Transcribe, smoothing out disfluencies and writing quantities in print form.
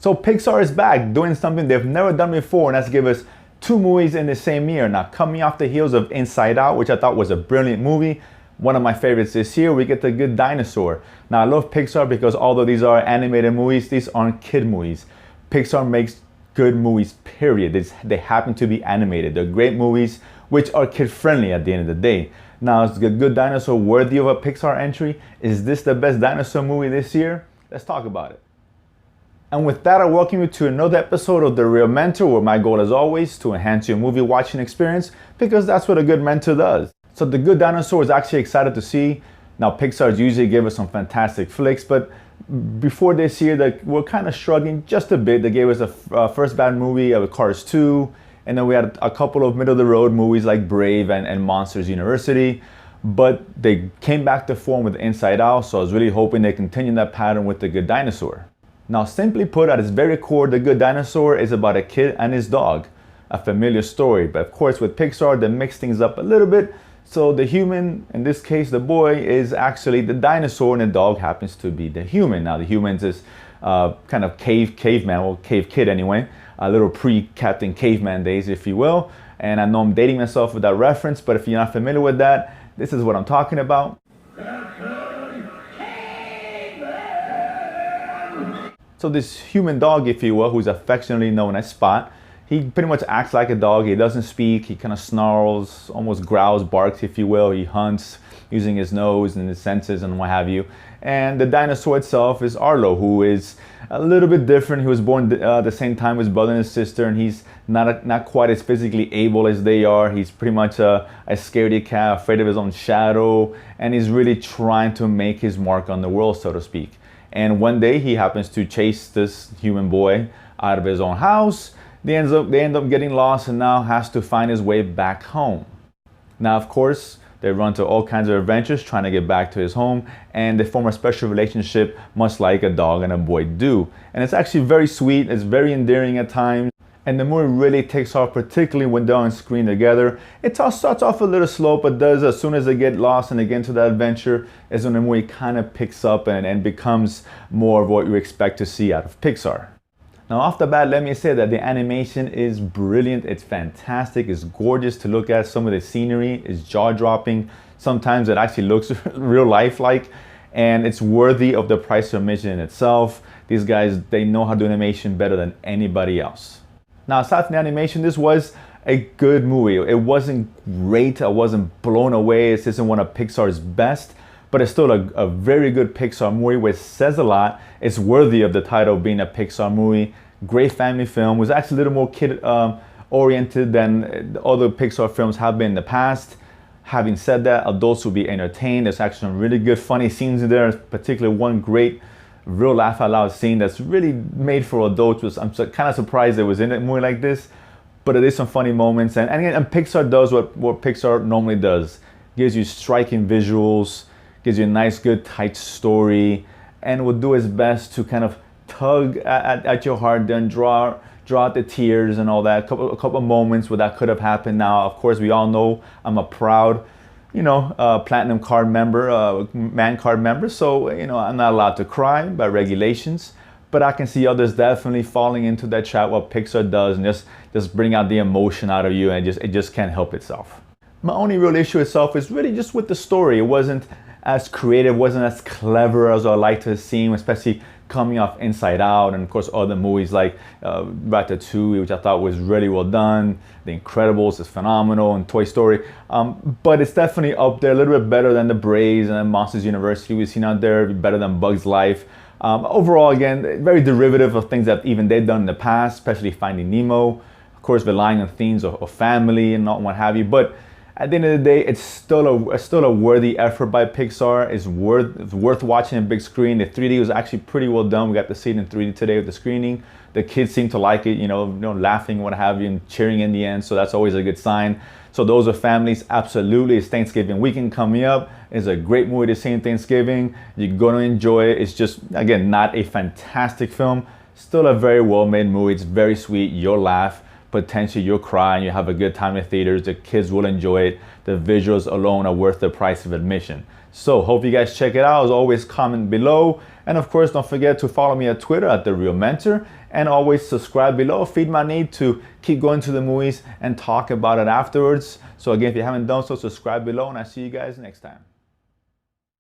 So Pixar is back doing something they've never done before, and that's give us two movies in the same year. Now, coming off the heels of Inside Out, which I thought was a brilliant movie, one of my favorites this year, we get the Good Dinosaur. Now, I love Pixar because although these are animated movies, these aren't kid movies. Pixar makes good movies, period. They happen to be animated. They're great movies, which are kid-friendly at the end of the day. Now, is the Good Dinosaur worthy of a Pixar entry? Is this the best dinosaur movie this year? Let's talk about it. And with that, I welcome you to another episode of The Real Mentor, where my goal is always to enhance your movie watching experience, because that's what a good mentor does. So The Good Dinosaur is actually excited to see. Now, Pixar usually give us some fantastic flicks, but before this year, we're kind of struggling just a bit. They gave us a first bad movie of Cars 2, and then we had a couple of middle-of-the-road movies like Brave and Monsters University. But they came back to form with Inside Out, so I was really hoping they continue that pattern with The Good Dinosaur. Now, simply put, at its very core, The Good Dinosaur is about a kid and his dog. A familiar story, but of course with Pixar, they mix things up a little bit. So the human, in this case the boy, is actually the dinosaur and the dog happens to be the human. Now the human's is kind of caveman, well, cave kid anyway, a little pre-Captain Caveman days, if you will. And I know I'm dating myself with that reference, but if you're not familiar with that, this is what I'm talking about. So this human dog, if you will, who's affectionately known as Spot, he pretty much acts like a dog. He doesn't speak. He kind of snarls, almost growls, barks, if you will. He hunts using his nose and his senses and what have you. And the dinosaur itself is Arlo, who is a little bit different. He was born the same time as his brother and his sister, and he's not quite as physically able as they are. He's pretty much a scaredy cat, afraid of his own shadow, and he's really trying to make his mark on the world, so to speak. And one day he happens to chase this human boy out of his own house. They end up getting lost and now has to find his way back home. Now, of course, they run to all kinds of adventures trying to get back to his home, and they form a special relationship, much like a dog and a boy do. And it's actually very sweet. It's very endearing at times. And the movie really takes off, particularly when they're on screen together. It starts off a little slow, but does as soon as they get lost and they get into that adventure is when the movie kind of picks up and becomes more of what you expect to see out of Pixar. Now, off the bat, let me say that the animation is brilliant. It's fantastic. It's gorgeous to look at. Some of the scenery is jaw-dropping. Sometimes it actually looks real life-like, and it's worthy of the price of admission in itself. These guys, they know how to do animation better than anybody else. Now, aside from the animation, this was a good movie. It wasn't great. I wasn't blown away. This isn't one of Pixar's best, but it's still a very good Pixar movie, which says a lot. It's worthy of the title of being a Pixar movie. Great family film. It was actually a little more kid-oriented than other Pixar films have been in the past. Having said that, adults will be entertained. There's actually some really good funny scenes in there, particularly one great real laugh out loud scene that's really made for adults. I'm kind of surprised it was in a movie like this, but it is some funny moments. And Pixar does what Pixar normally does. Gives you striking visuals, gives you a nice, good, tight story, and will do its best to kind of tug at your heart, then draw out the tears and all that. A couple of moments where that could have happened. Now, of course, we all know I'm a proud platinum card member, man card member. So, I'm not allowed to cry by regulations, but I can see others definitely falling into that trap, what Pixar does, and just bring out the emotion out of you, and it just can't help itself. My only real issue itself is really just with the story. It wasn't as creative, wasn't as clever as I like to seem, especially coming off Inside Out, and of course other movies like Ratatouille, which I thought was really well done. The Incredibles is phenomenal, and Toy Story. But it's definitely up there, a little bit better than the Braves and Monsters University we've seen out there, better than Bugs Life. Overall, again, very derivative of things that even they've done in the past, especially Finding Nemo. Of course, relying on themes of family and what have you. But at the end of the day, it's still a worthy effort by Pixar. It's worth watching on big screen. The 3D was actually pretty well done. We got to see it in 3D today with the screening. The kids seem to like it, laughing, what have you, and cheering in the end. So that's always a good sign. So those are families, absolutely. It's Thanksgiving weekend coming up. It's a great movie to see on Thanksgiving. You're going to enjoy it. It's just, again, not a fantastic film. Still a very well-made movie. It's very sweet. You'll laugh. potentially you'll cry and you have a good time in theaters. The kids will enjoy it. The visuals alone are worth the price of admission. So hope you guys check it out. As always, comment below. And of course, don't forget to follow me at Twitter at The Real Mentor. And always subscribe below. Feed my need to keep going to the movies and talk about it afterwards. So again, if you haven't done so, subscribe below, and I'll see you guys next time.